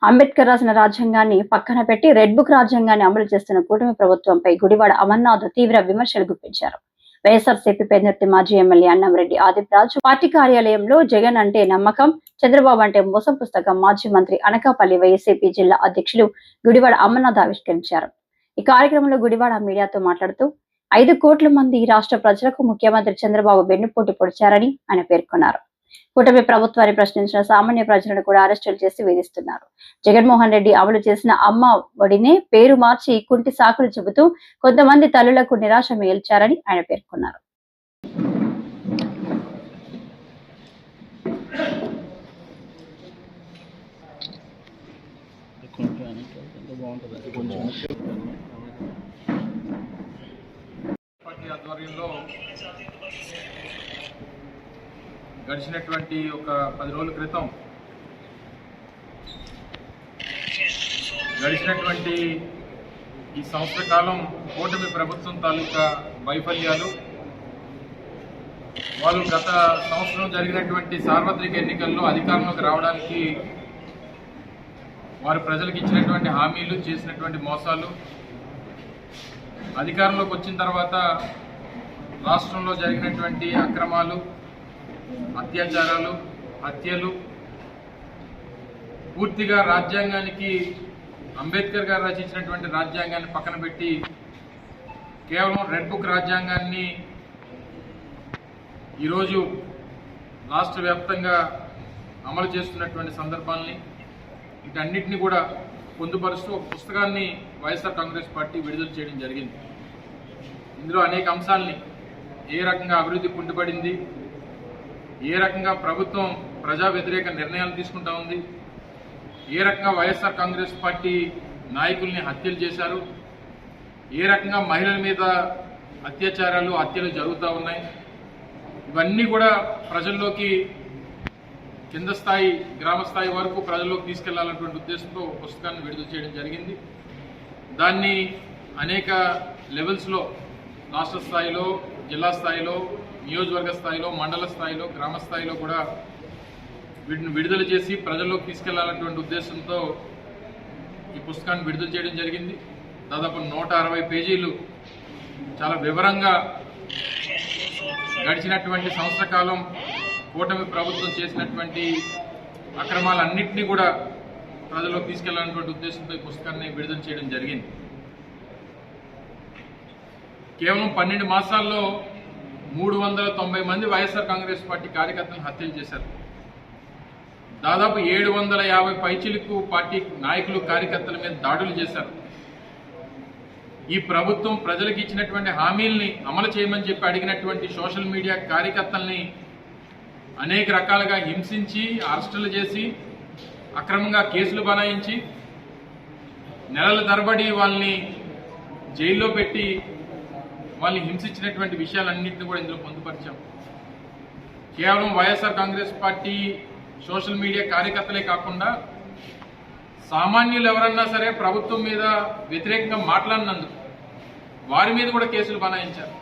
అంబేద్కర్ రాసిన రాజ్యాంగాన్ని పక్కన పెట్టి రెడ్ బుక్ రాజ్యాంగాన్ని అమలు చేస్తున్న కూటమి ప్రభుత్వంపై గుడివాడ అమర్నాథ్ తీవ్ర విమర్శలు గుప్పించారు. వైఎస్ఆర్సీపీ పెద్దర్తి మాజీ ఎమ్మెల్యే అన్నంరెడ్డి ఆదిప్రాజు పార్టీ కార్యాలయంలో జగన్ అంటే నమ్మకం, చంద్రబాబు అంటే మోసం పుస్తకం మాజీ మంత్రి అనకాపల్లి వైఎస్సీపీ జిల్లా అధ్యక్షులు గుడివాడ అమర్నాథ్ ఆవిష్కరించారు. ఈ కార్యక్రమంలో గుడివాడ మీడియాతో మాట్లాడుతూ 5 కోట్ల మంది రాష్ట్ర ప్రజలకు ముఖ్యమంత్రి చంద్రబాబు వెన్నుపోటు పొడిచారని ఆయన పేర్కొన్నారు. కూటమి ప్రభుత్వాన్ని ప్రశ్నించిన సామాన్య ప్రజలను కూడా అరెస్టులు చేసి వేధిస్తున్నారు. జగన్మోహన్ రెడ్డి అమలు చేసిన అమ్మ ఒడినే పేరు మార్చి కుంటి సాకులు చెబుతూ కొంతమంది తల్లులకు నిరాశ మిగిల్చారని ఆయన పేర్కొన్నారు. గడిచినటువంటి ఒక 10 రోజుల క్రితం గడిచినటువంటి ఈ సంవత్సర కాలం కూటమి ప్రభుత్వం తాలూకా వైఫల్యాలు, వాళ్ళు గత సంవత్సరం జరిగినటువంటి సార్వత్రిక ఎన్నికల్లో అధికారంలోకి రావడానికి వారు ప్రజలకు ఇచ్చినటువంటి హామీలు, చేసినటువంటి మోసాలు, అధికారంలోకి వచ్చిన తర్వాత రాష్ట్రంలో జరిగినటువంటి అక్రమాలు, అత్యాచారాలు, హత్యలు, పూర్తిగా రాజ్యాంగానికి, అంబేద్కర్ గారు రచించినటువంటి రాజ్యాంగాన్ని పక్కన పెట్టి కేవలం రెడ్ బుక్ రాజ్యాంగాన్ని ఈరోజు రాష్ట్ర వ్యాప్తంగా అమలు చేస్తున్నటువంటి సందర్భాల్ని, వీటన్నిటిని కూడా పొందుపరుస్తూ ఒక పుస్తకాన్ని వైఎస్ఆర్ కాంగ్రెస్ పార్టీ విడుదల చేయడం జరిగింది. ఇందులో అనేక అంశాలని, ఏ రకంగా అభివృద్ధి కుంటుపడింది, ఏ రకంగా ప్రభుత్వం ప్రజా వ్యతిరేక నిర్ణయాలు తీసుకుంటా ఉంది, ఏ రకంగా వైఎస్ఆర్ కాంగ్రెస్ పార్టీ నాయకుల్ని హత్యలు చేశారు, ఏ రకంగా మహిళల మీద అత్యాచారాలు, హత్యలు జరుగుతూ ఉన్నాయి, ఇవన్నీ కూడా ప్రజల్లోకి, కింద స్థాయి, గ్రామ స్థాయి వరకు ప్రజల్లోకి తీసుకెళ్లాలన్నటువంటి ఉద్దేశంతో పుస్తకాన్ని విడుదల చేయడం జరిగింది. దాన్ని అనేక లెవెల్స్లో, రాష్ట్ర స్థాయిలో, జిల్లా స్థాయిలో, నియోజకవర్గ స్థాయిలో, మండల స్థాయిలో, గ్రామ స్థాయిలో కూడా వీటిని విడుదల చేసి ప్రజల్లోకి తీసుకెళ్లాలన్నటువంటి ఉద్దేశంతో ఈ పుస్తకాన్ని విడుదల చేయడం జరిగింది. దాదాపు 160 పేజీలు చాలా వివరంగా గడిచినటువంటి సంవత్సర కాలం కూటమి ప్రభుత్వం చేసినటువంటి అక్రమాలన్నింటినీ కూడా ప్రజల్లోకి తీసుకెళ్లాలన్నటువంటి ఉద్దేశంతో ఈ పుస్తకాన్ని విడుదల చేయడం జరిగింది. కేవలం 12 మాసాల్లో 390 మంది వైఎస్ఆర్ కాంగ్రెస్ పార్టీ కార్యకర్తలను హత్యలు చేశారు. దాదాపు 750 పైచిలకు పార్టీ నాయకులు, కార్యకర్తల మీద దాడులు చేశారు. ఈ ప్రభుత్వం ప్రజలకు ఇచ్చినటువంటి హామీల్ని అమలు చేయమని చెప్పి అడిగినటువంటి సోషల్ మీడియా కార్యకర్తల్ని అనేక రకాలుగా హింసించి, అరెస్టులు చేసి, అక్రమంగా కేసులు బనాయించి, నెలల తరబడి వాళ్ళని జైల్లో పెట్టి వాళ్ళని హింసించినటువంటి విషయాలన్నింటినీ కూడా ఇందులో పొందుపరిచాం. కేవలం YSR Congress party social media కార్యకర్తలే కాకుండా సామాన్యులు ఎవరన్నా సరే ప్రభుత్వం మీద వ్యతిరేకంగా మాట్లాడినందుకు వారి మీద కూడా కేసులు బనాయించారు.